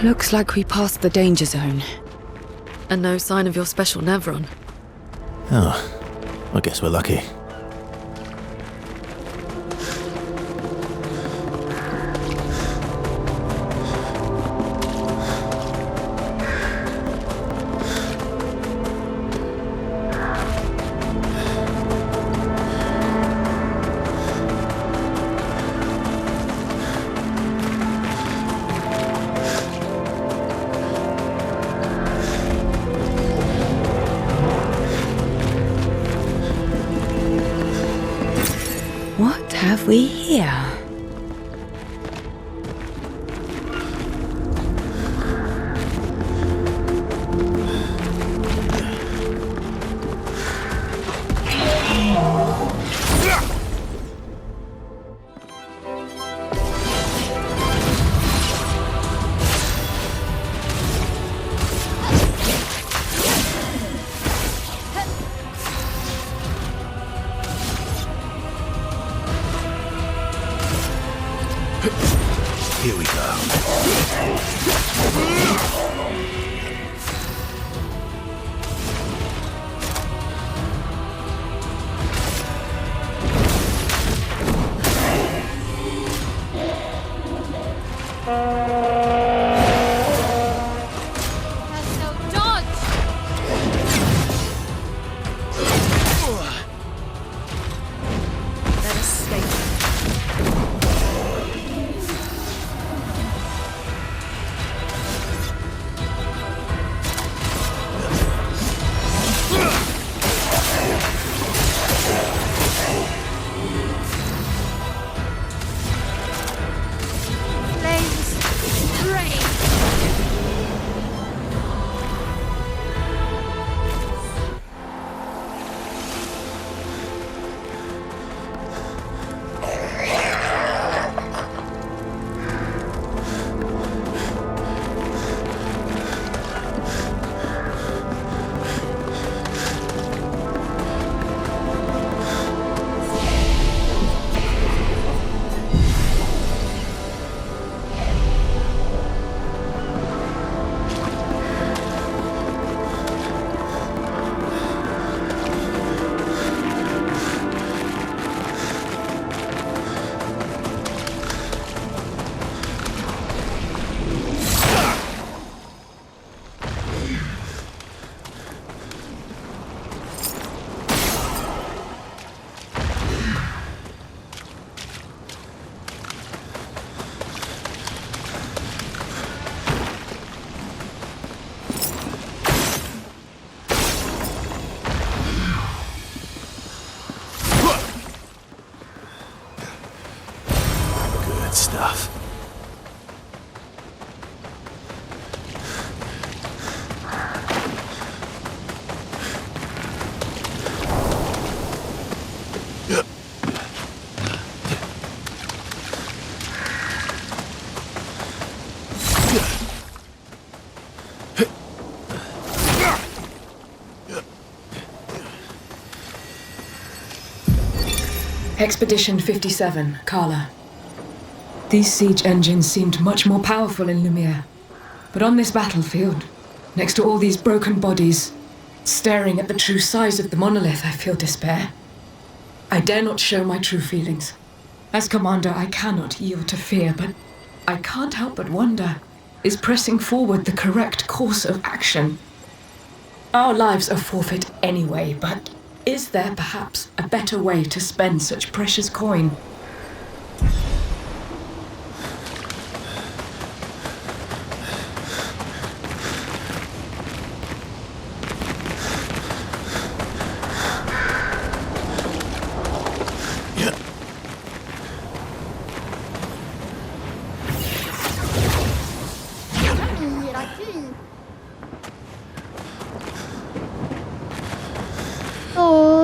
Looks like we passed the danger zone. And no sign of your special Nevron. Oh, I guess we're lucky. What have we here? Here we go. Stuff. Expedition 57, Carla. These siege engines seemed much more powerful in Lumiere. But on this battlefield, next to all these broken bodies, staring at the true size of the monolith, I feel despair. I dare not show my true feelings. As commander, I cannot yield to fear, but I can't help but wonder, is pressing forward the correct course of action? Our lives are forfeit anyway, but is there perhaps a better way to spend such precious coin?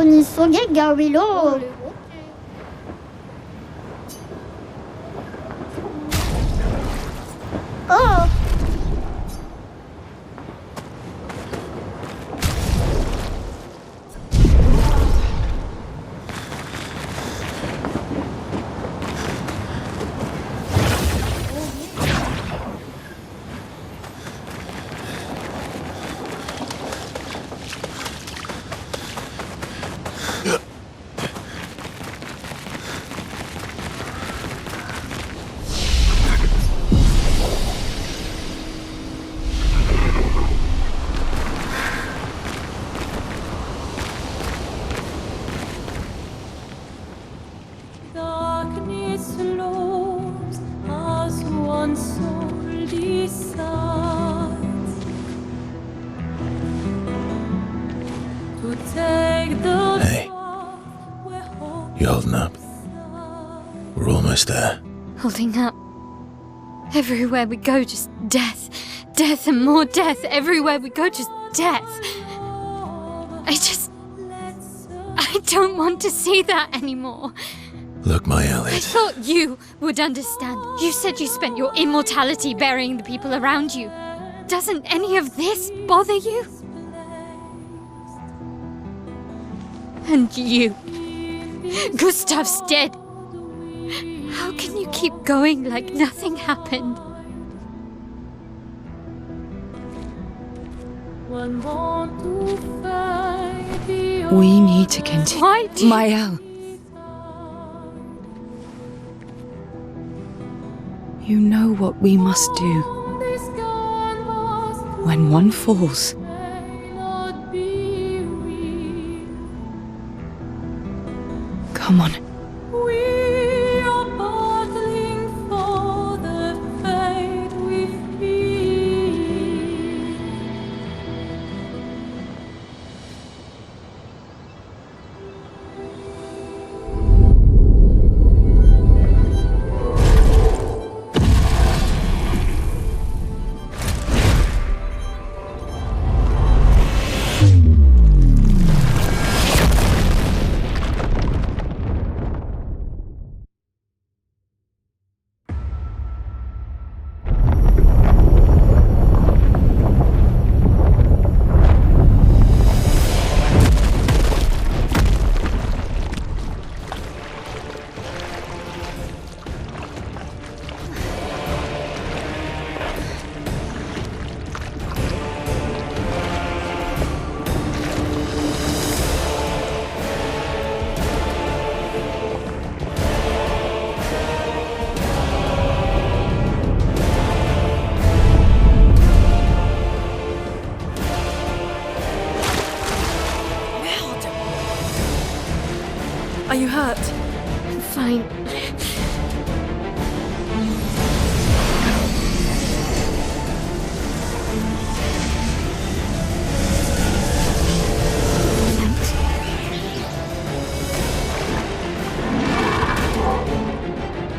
Ni så gegga Willow. Oh. Hey. You holding up? We're almost there. Holding up. Everywhere we go, just death. Death and more death. Everywhere we go, just death. I don't want to see that anymore. Look, my I Elliot. thought you would understand. You said you spent your immortality burying the people around you. Doesn't any of this bother you? And you. Gustav's dead. How can you keep going like nothing happened? We need to continue. Why do you... Mael. You know what we must do. When one falls, come on. Are you hurt? Fine. Thanks.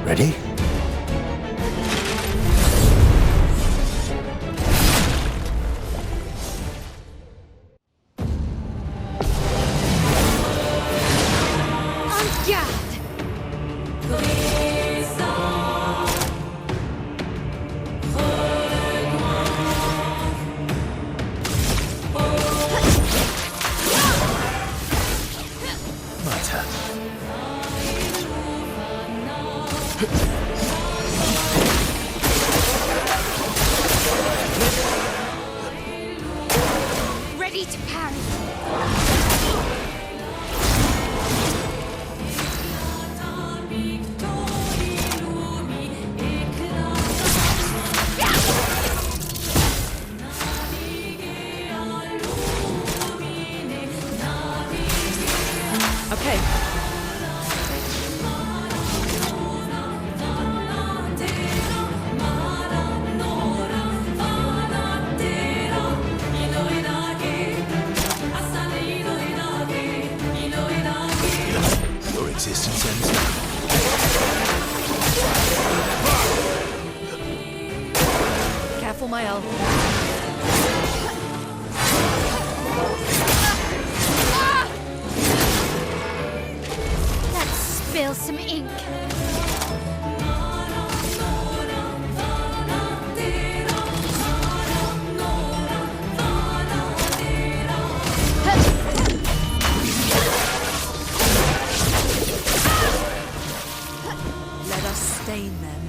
Ready? My turn. Ready to parry. Okay. Your existence ends now. Careful, Mael. Let's spill some ink. Let us stain them.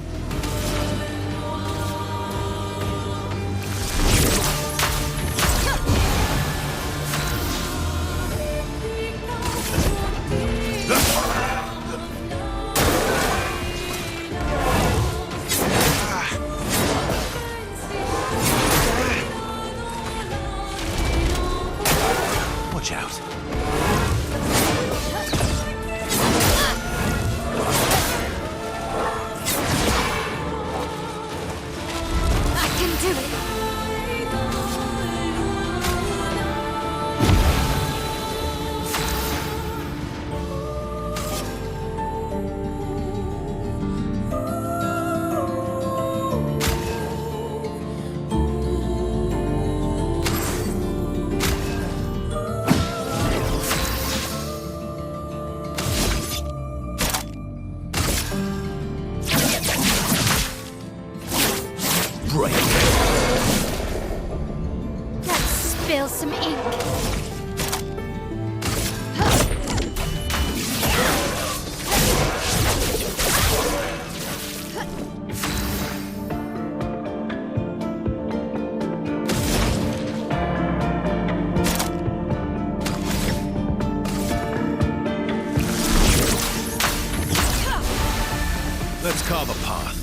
Watch out. I can do it. Let's carve a path.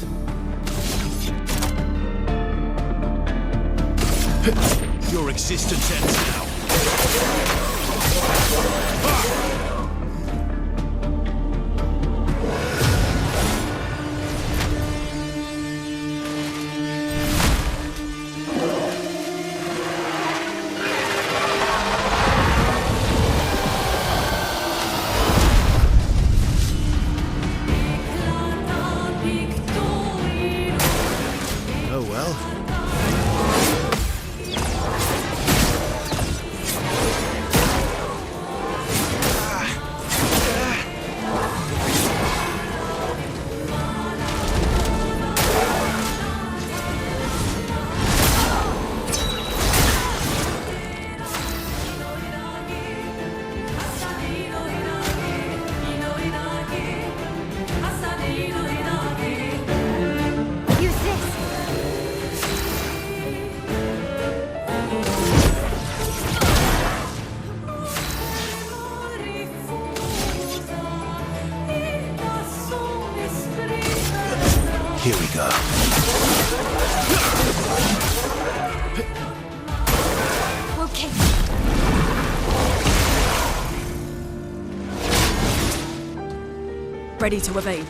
Your existence ends now. Oh well. Use this. Here we go. Okay. Ready to evade.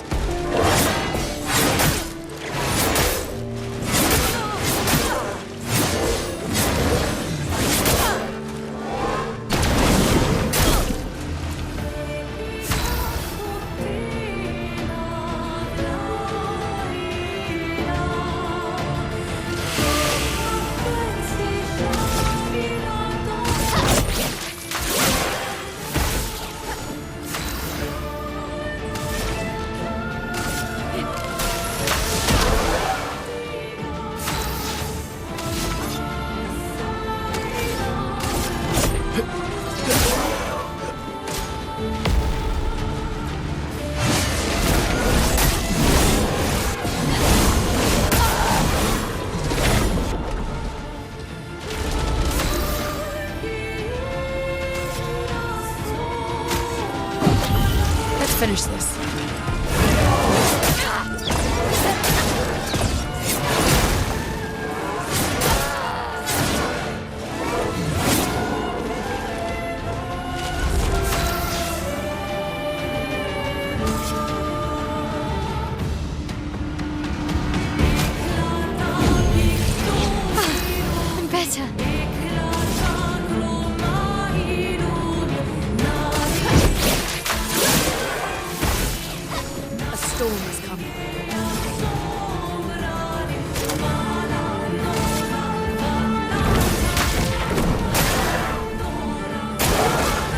Let's finish this. I'm better. A storm is coming.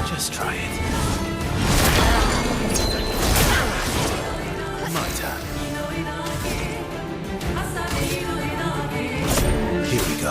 Just try it. My turn. Here we go.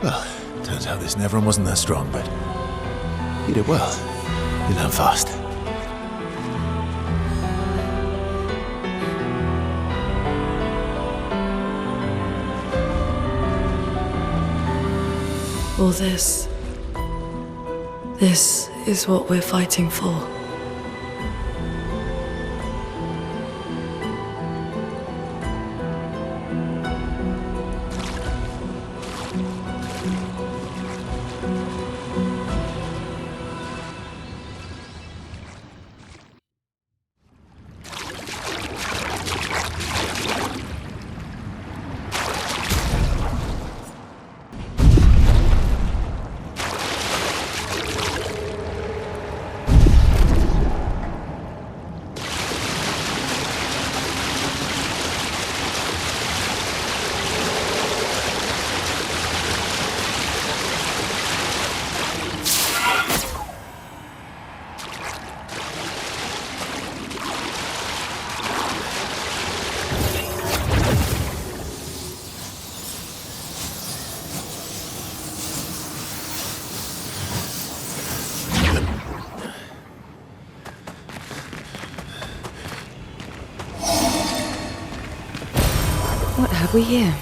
Well, turns out this Neveron wasn't that strong, but you did well. You learn fast. All this. This is what we're fighting for. have we here?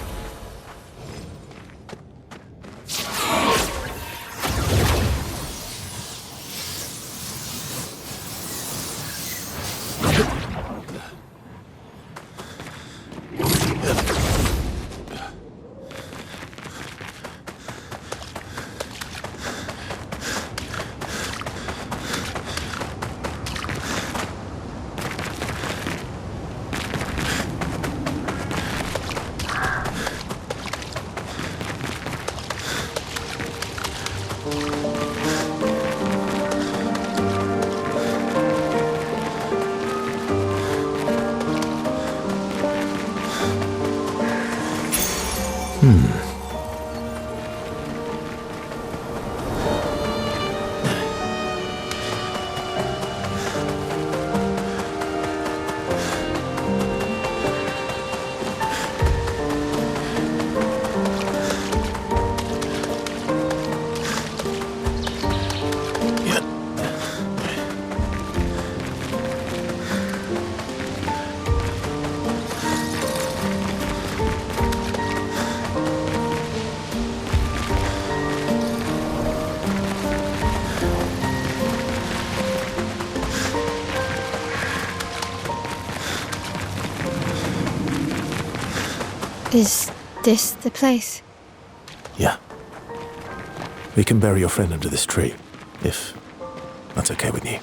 Is this the place? Yeah. We can bury your friend under this tree, if that's okay with you.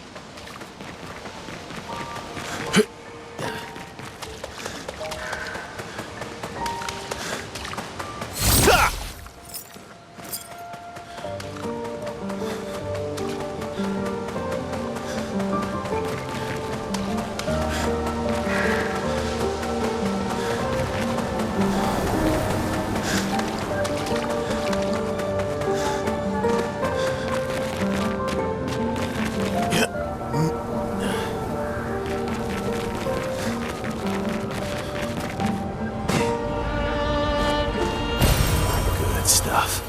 Stuff.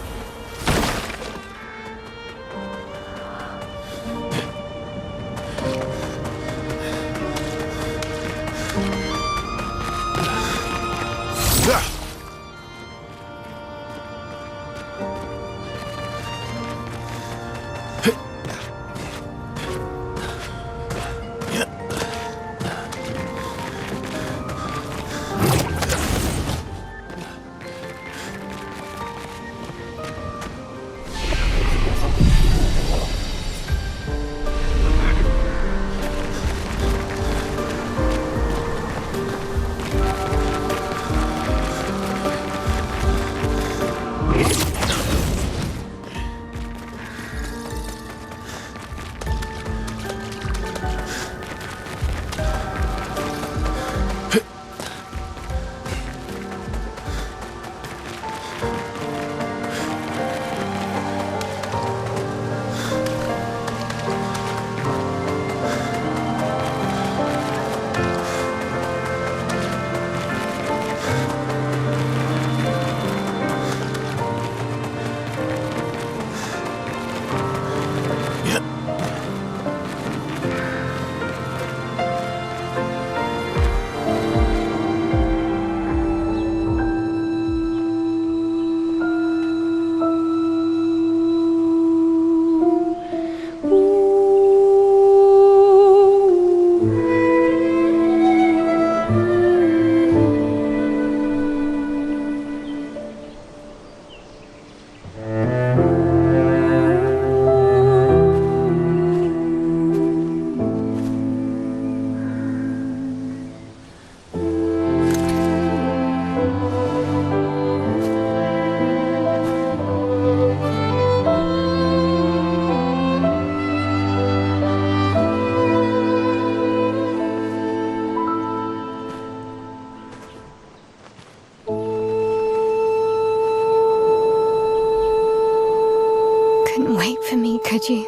Wait for me, could you?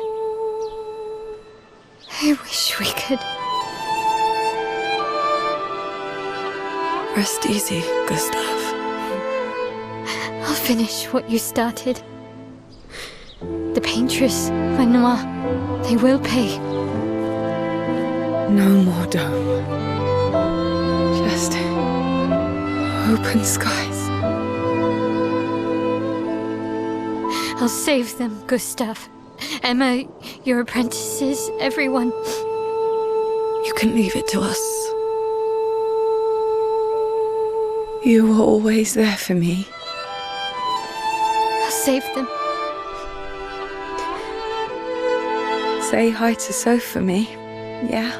I wish we could. Rest easy, Gustav. I'll finish what you started. The paintress, Renoir, they will pay. No more dome. Just Open skies. I'll save them, Gustav. Emma, your apprentices, everyone. You can leave it to us. You were always there for me. I'll save them. Say hi to Soph for me, yeah?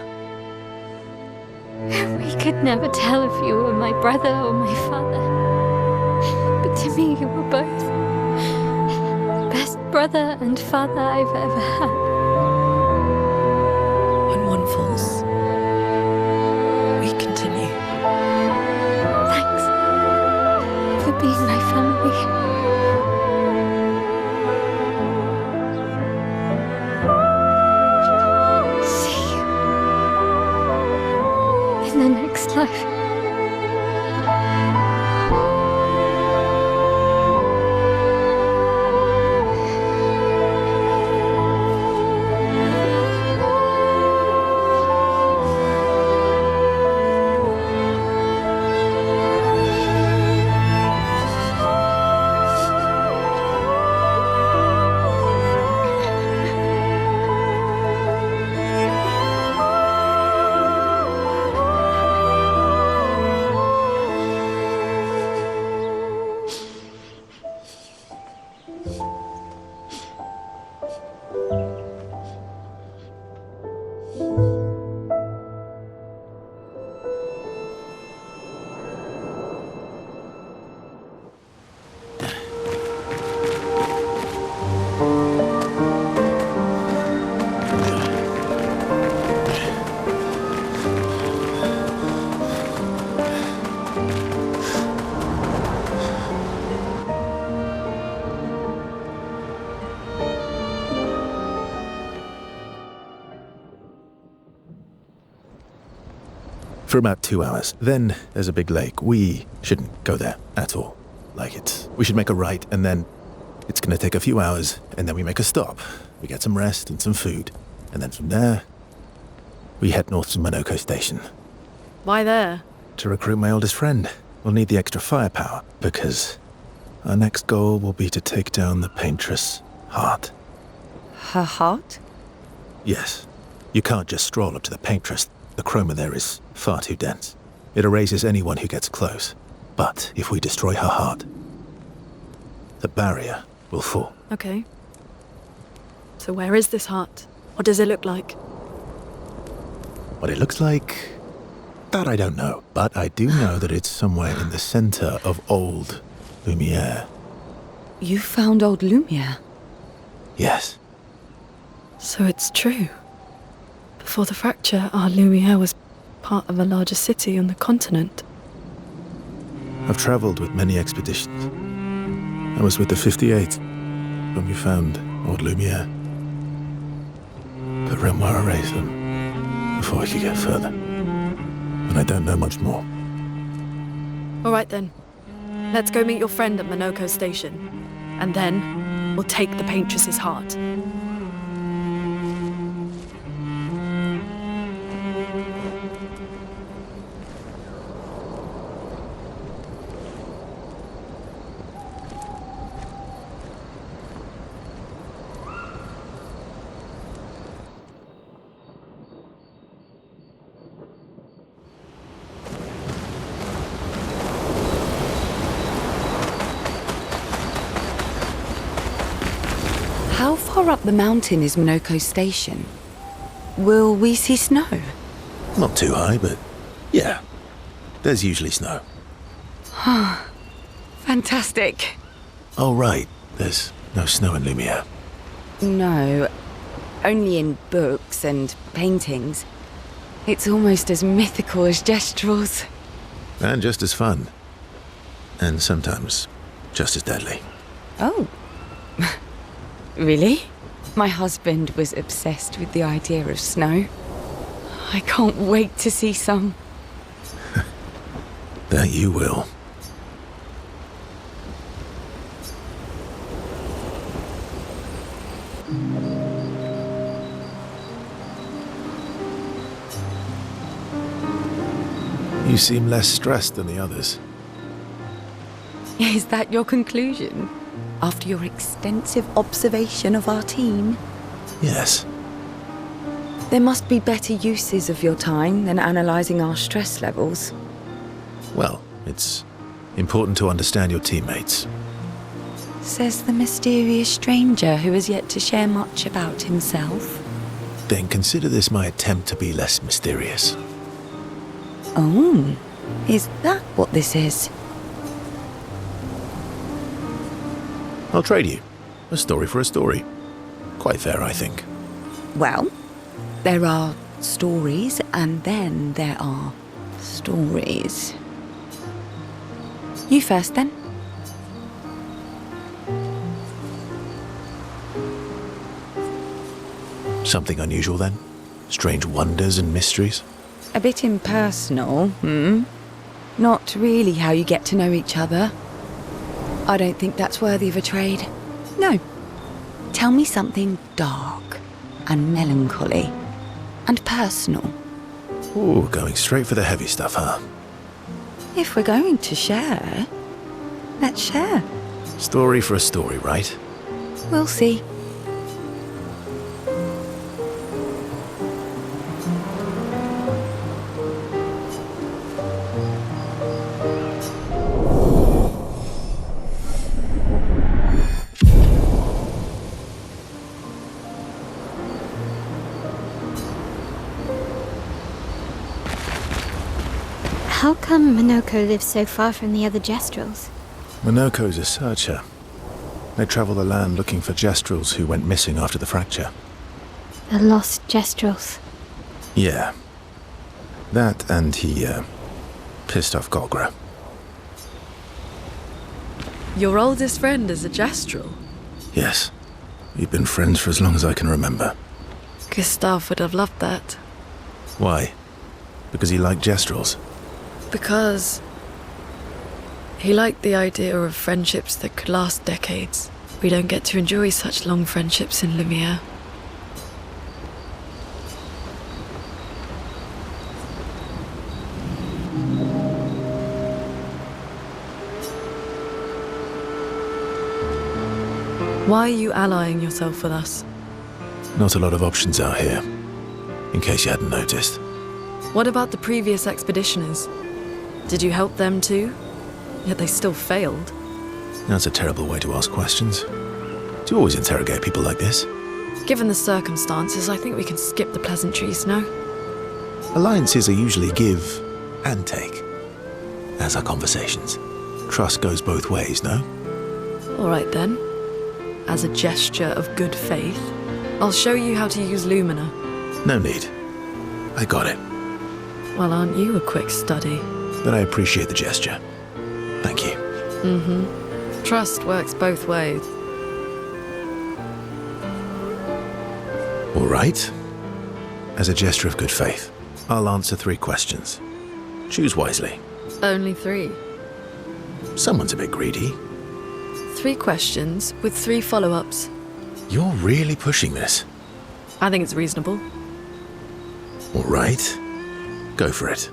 We could never tell if you were my brother or my father. But to me, you were both. Best brother and father I've ever had. When one falls, we continue. Thanks for being my family. See you in the next life. For about 2 hours. Then there's a big lake. We shouldn't go there at all. We should make a right, and then it's gonna take a few hours, and then we make a stop. We get some rest and some food. And then from there, we head north to Monoko Station. Why there? To recruit my oldest friend. We'll need the extra firepower, because our next goal will be to take down the Paintress' heart. Her heart? Yes. You can't just stroll up to the Paintress. The chroma there is far too dense. It erases anyone who gets close. But if we destroy her heart, the barrier will fall. Okay. So where is this heart? What does it look like? What it looks like, that I don't know. But I do know that it's somewhere in the center of old Lumiere. You found old Lumiere? Yes. So it's true. Before the fracture, our Lumiere was part of a larger city on the continent. I've traveled with many expeditions. I was with the 58th when we found old Lumiere. But Renoir erased them before we could get further. And I don't know much more. All right then. Let's go meet your friend at Monoko Station. And then we'll take the Paintress's heart. How far up the mountain is Monoko Station? Will we see snow? Not too high, but yeah. There's usually snow. Fantastic. Oh, right. There's no snow in Lumiere. No, only in books and paintings. It's almost as mythical as Gestrels. And just as fun. And sometimes just as deadly. Oh. Really? My husband was obsessed with the idea of snow. I can't wait to see some. That you will. You seem less stressed than the others. Is that your conclusion? After your extensive observation of our team? Yes. There must be better uses of your time than analysing our stress levels. Well, it's important to understand your teammates. Says the mysterious stranger who has yet to share much about himself. Then consider this my attempt to be less mysterious. Oh, is that what this is? I'll trade you. A story for a story. Quite fair, I think. Well, there are stories and then there are stories. You first then. Something unusual then? Strange wonders and mysteries? A bit impersonal, Not really how you get to know each other. I don't think that's worthy of a trade. No. Tell me something dark and melancholy and personal. Ooh, going straight for the heavy stuff, huh? If we're going to share, let's share. Story for a story, right? We'll see. How come Minoko lives so far from the other Jestrels? Minoko's a searcher. They travel the land looking for Jestrels who went missing after the fracture. The lost Jestrels. Yeah. That and he, pissed off Golgra. Your oldest friend is a Jestrel? Yes. We've been friends for as long as I can remember. Gustav would have loved that. Why? Because he liked Jestrels? Because he liked the idea of friendships that could last decades. We don't get to enjoy such long friendships in Lumiere. Why are you allying yourself with us? Not a lot of options out here, in case you hadn't noticed. What about the previous expeditioners? Did you help them too? Yet they still failed. That's a terrible way to ask questions. Do you always interrogate people like this? Given the circumstances, I think we can skip the pleasantries, no? Alliances are usually give and take, as are conversations. Trust goes both ways, no? All right then. As a gesture of good faith, I'll show you how to use Lumina. No need. I got it. Well, aren't you a quick study? But I appreciate the gesture. Thank you. Trust works both ways. All right. As a gesture of good faith, I'll answer 3 questions. Choose wisely. Only 3. Someone's a bit greedy. 3 questions with 3 follow-ups. You're really pushing this. I think it's reasonable. All right. Go for it.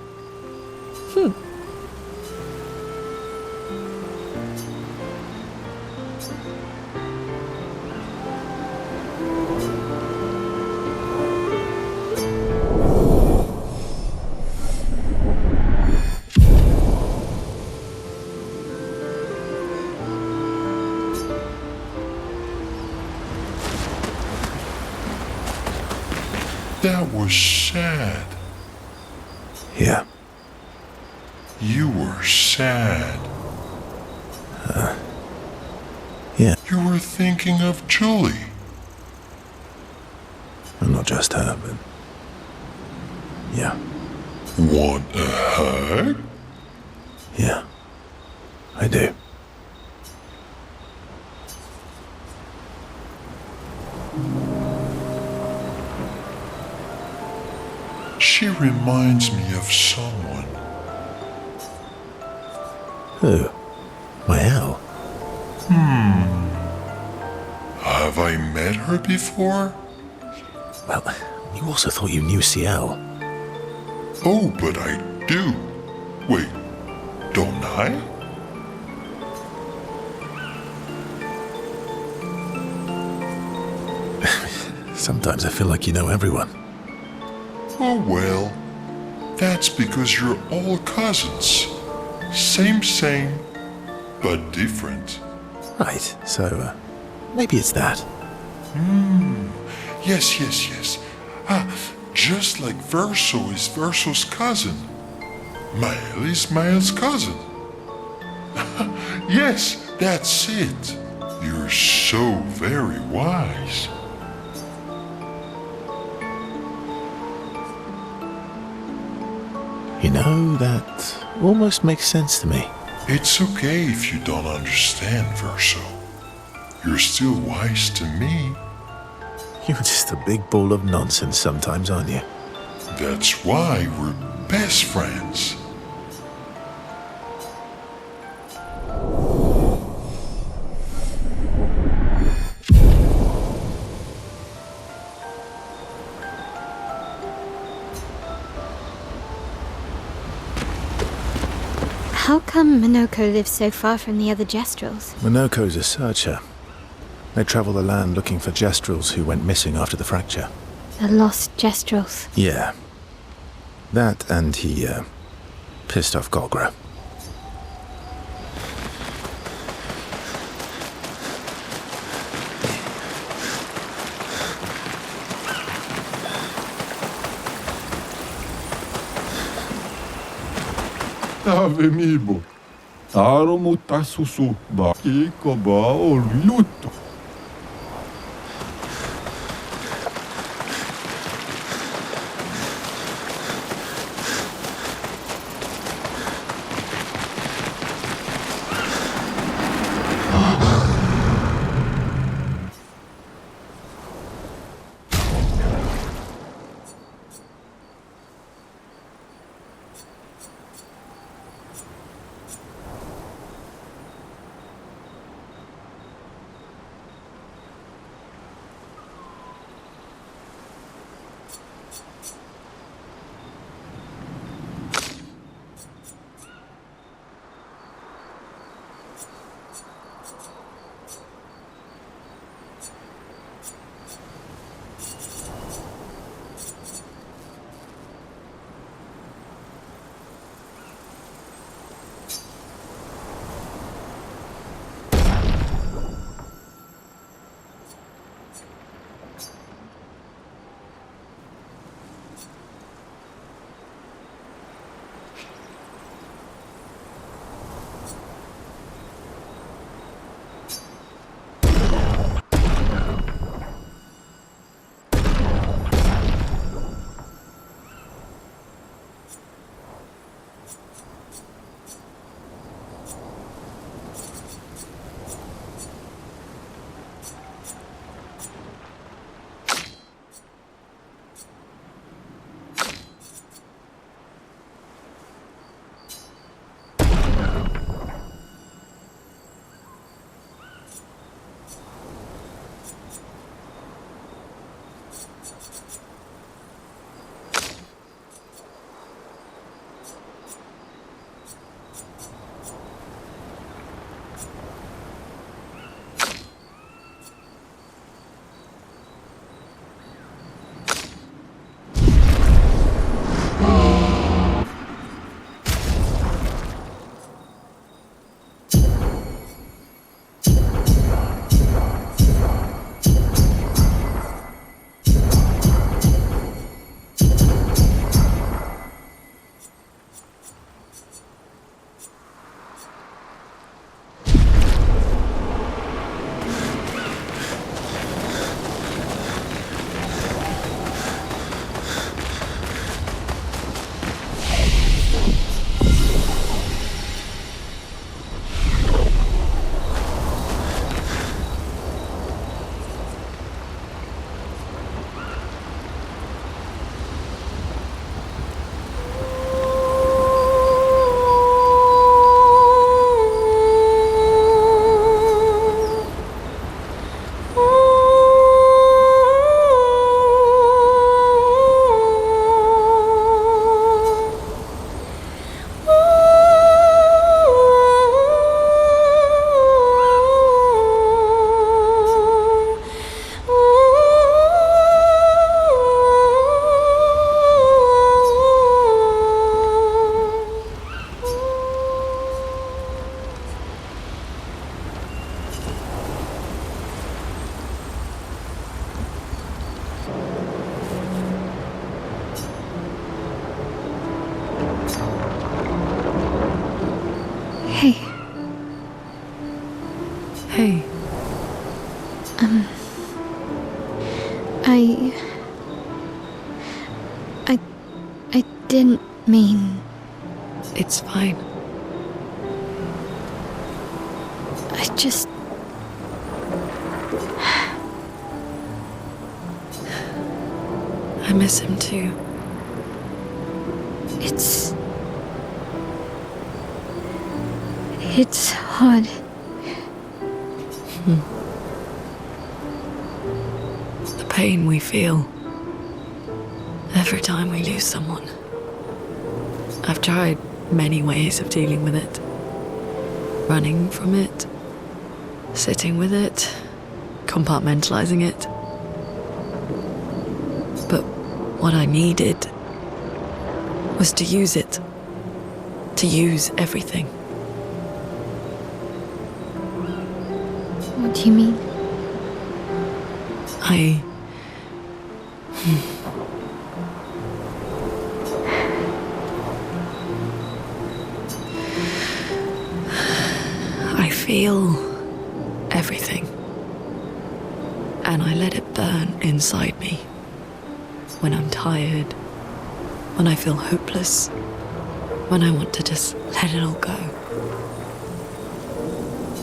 That was sad. Yeah. You were sad. Yeah. You were thinking of Julie. And not just her, but... yeah. Want a hug? Yeah. I do. She reminds me of someone. Who? My Al? Have I met her before? Well, you also thought you knew CL. Oh, but I do. Wait, don't I? Sometimes I feel like you know everyone. Oh well, that's because you're all cousins. Same, but different. Right, so maybe it's that. Yes. Just like Verso is Verso's cousin. Mael is Mael's cousin. Yes, that's it. You're so very wise. You know, that almost makes sense to me. It's okay if you don't understand, Verso. You're still wise to me. You're just a big ball of nonsense sometimes, aren't you? That's why we're best friends. How come Minoko lives so far from the other Jestrels? Minoko's a searcher. They travel the land looking for Jestrels who went missing after the fracture. The lost Jestrels. Yeah. That and he, pissed off Golgra. Ave Mibo. Taro mutasusu ba kikoba o luto. Hey, Hey, I didn't mean. it's fine. I just. I miss him too. It's hard. The pain we feel every time we lose someone. I've tried many ways of dealing with it. Running from it, sitting with it, compartmentalizing it. But what I needed was to use it. To use everything. What do you mean? I feel everything. And I let it burn inside me. When I'm tired, when I feel hopeless, when I want to just let it all go.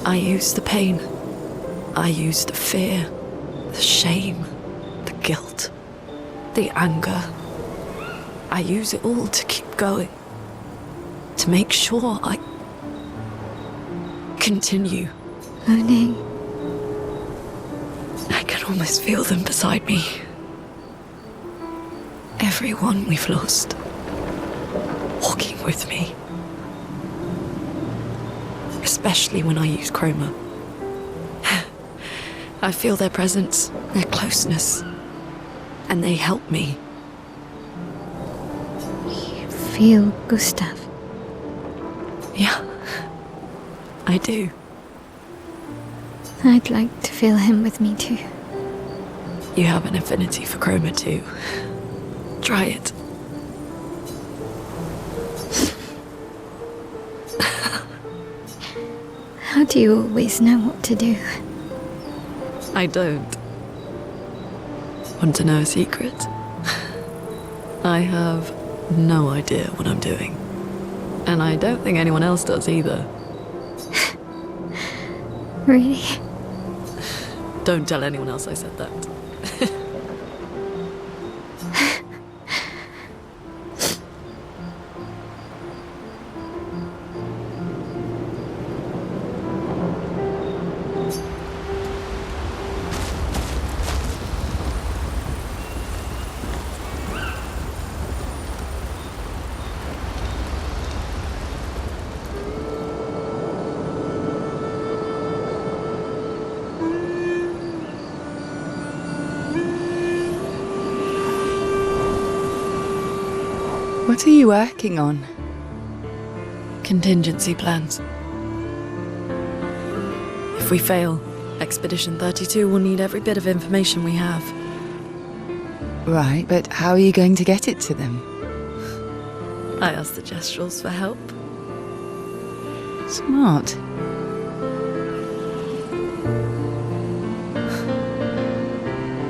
I use the pain. I use the fear, the shame, the guilt, the anger. I use it all to keep going. To make sure I continue. Moaning. I can almost feel them beside me. Everyone we've lost. Walking with me. Especially when I use chroma. I feel their presence, their closeness. And they help me. You feel Gustav? Yeah, I do. I'd like to feel him with me too. You have an affinity for chroma too. Try it. How do you always know what to do? I don't. Want to know a secret? I have no idea what I'm doing. And I don't think anyone else does either. Really? Don't tell anyone else I said that. What are you working on? Contingency plans. If we fail, Expedition 32 will need every bit of information we have. Right, but how are you going to get it to them? I asked the Gestrals for help. Smart.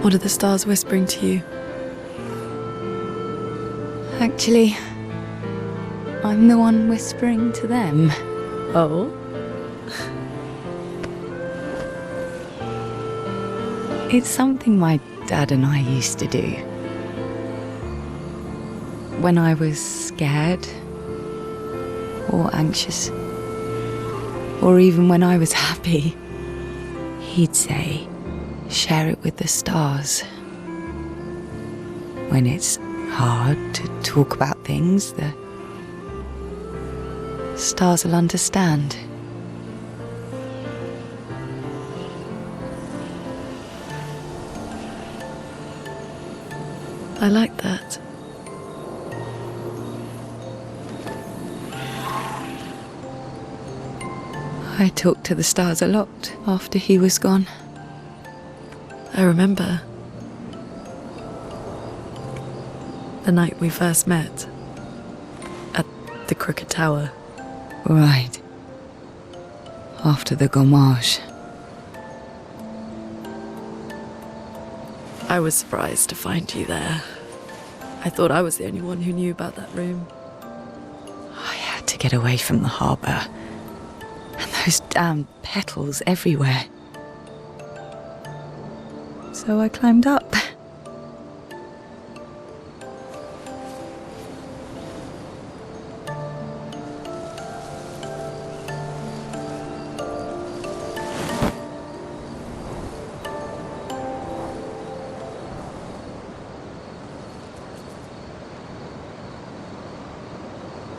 What are the stars whispering to you? Actually, I'm the one whispering to them. Oh? It's something my dad and I used to do. When I was scared, or anxious, or even when I was happy, he'd say, share it with the stars. When it's hard to talk about things, the stars will understand. I like that. I talked to the stars a lot after he was gone. I remember the night we first met at the Crooked Tower. Right. After the gommage. I was surprised to find you there. I thought I was the only one who knew about that room. I had to get away from the harbour. And those damn petals everywhere. So I climbed up.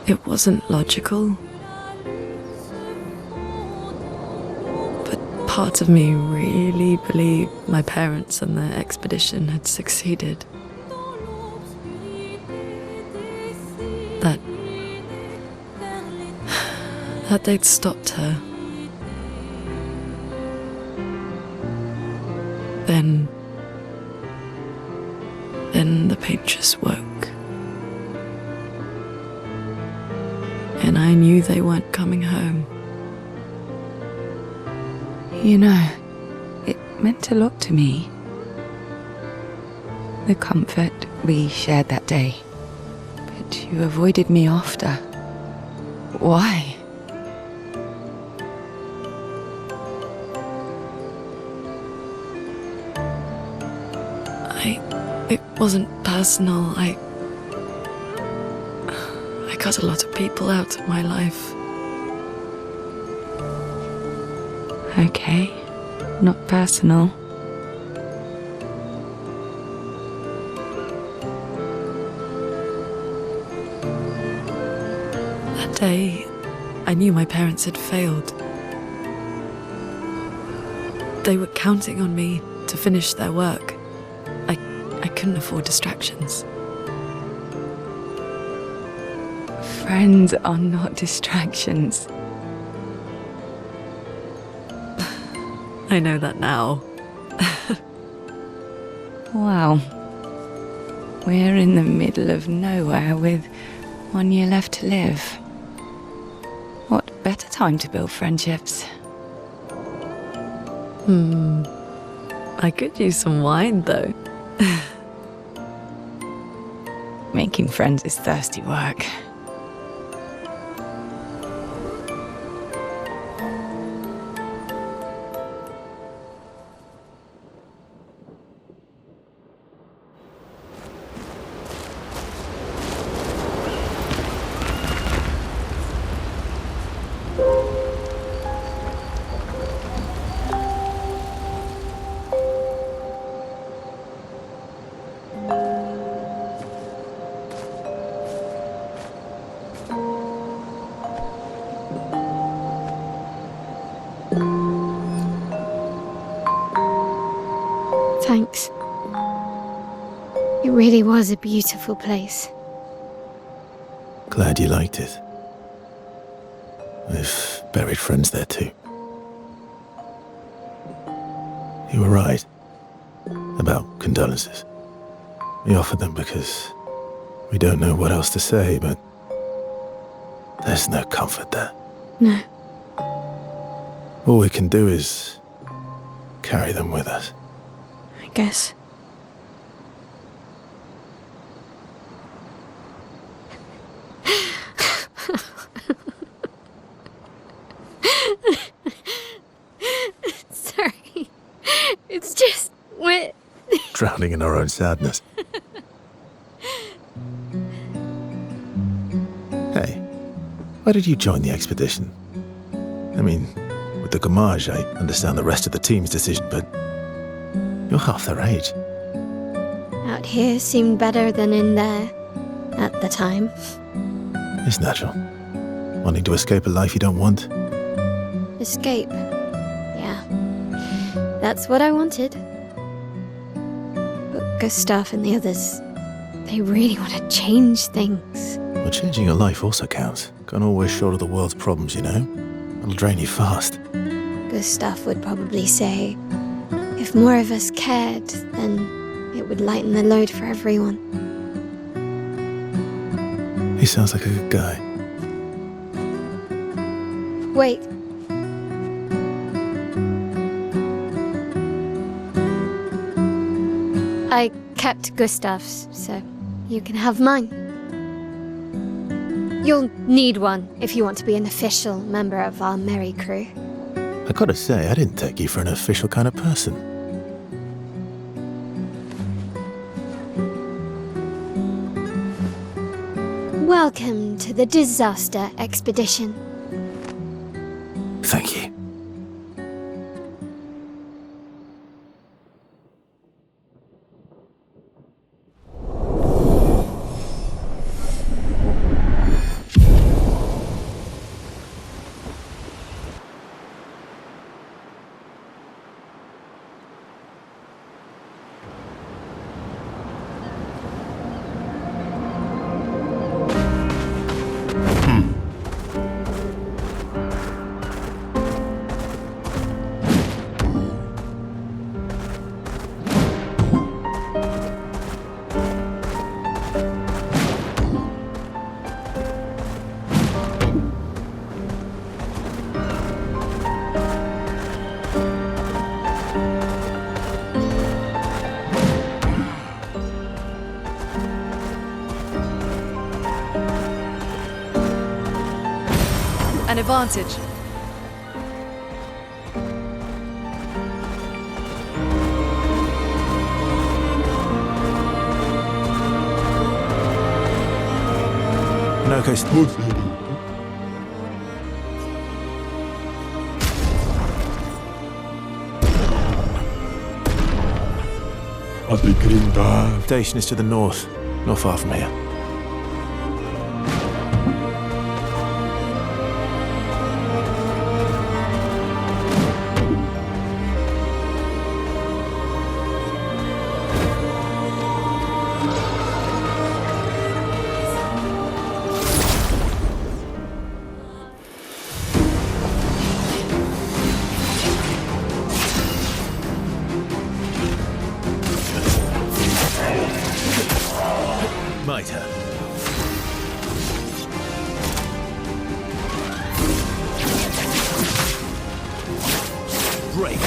It wasn't logical. But part of me really believed my parents and their expedition had succeeded. That they'd stopped her. Then the pain just woke. And I knew they weren't coming home. You know, it meant a lot to me. The comfort we shared that day. But you avoided me after. Why? It wasn't personal. I cut a lot of people out of my life. Okay, not personal. That day, I knew my parents had failed. They were counting on me to finish their work. I couldn't afford distractions. Friends are not distractions. I know that now. Wow. We're in the middle of nowhere with 1 year left to live. What better time to build friendships? I could use some wine, though. Making friends is thirsty work. Thanks. It really was a beautiful place. Glad you liked it. We've buried friends there too. You were right about condolences. We offered them because we don't know what else to say, but there's no comfort there. No. All we can do is carry them with us. I guess. Sorry. It's just wet. Drowning in our own sadness. Hey, why did you join the expedition? I mean, with the gommage, I understand the rest of the team's decision, but you're half their age. Out here seemed better than in there at the time. It's natural. Wanting to escape a life you don't want. Escape. Yeah. That's what I wanted. But Gustav and the others, they really want to change things. Well, changing your life also counts. Can't always shoulder the world's problems, you know? It'll drain you fast. Gustav would probably say, if more of us cared, then it would lighten the load for everyone. He sounds like a good guy. Wait. I kept Gustav's, so you can have mine. You'll need one if you want to be an official member of our merry crew. I gotta say, I didn't take you for an official kind of person. Welcome to the disaster expedition. Thank you. An advantage. No case. Station is to the north, not far from here. Might have. Break.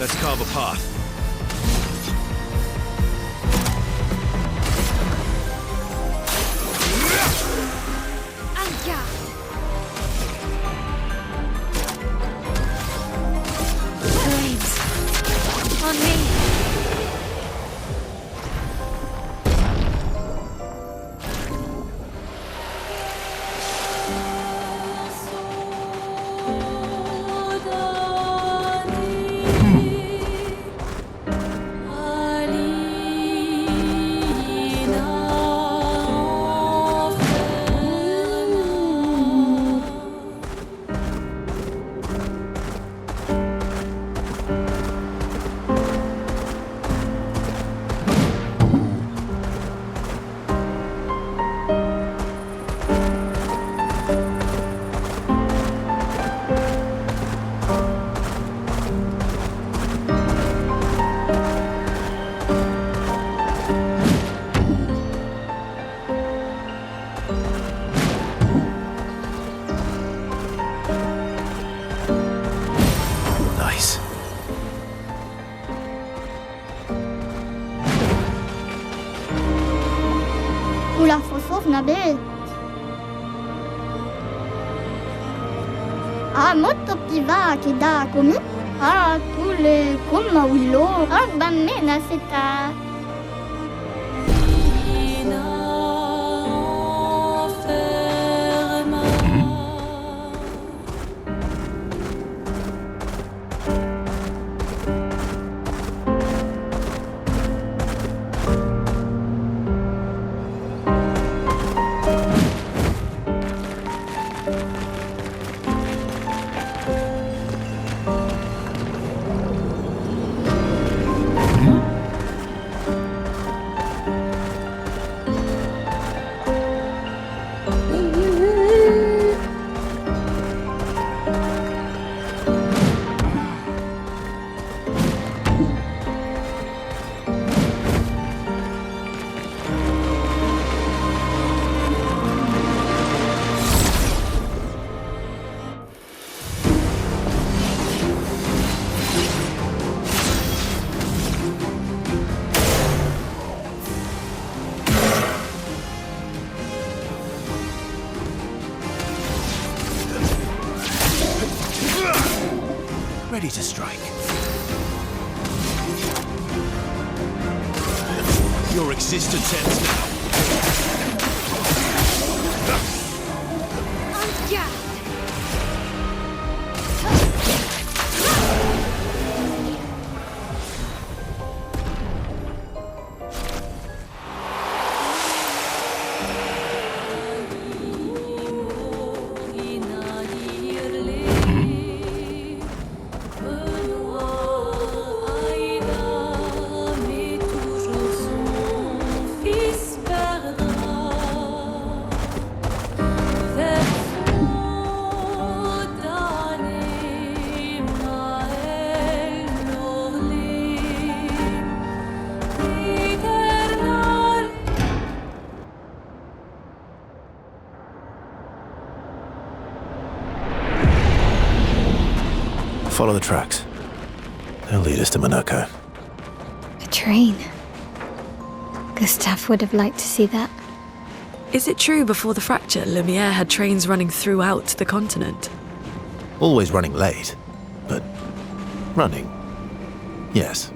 Let's carve a path. Flames. On me. Nice. Ulang fosof na be. Molto più va che da come tu le come willow bannena seta. ready to strike. Your existence ends now. Follow the tracks. They'll lead us to Monaco. A train. Gustave would have liked to see that. Is it true before the fracture, Lumiere had trains running throughout the continent? Always running late, but running. Yes.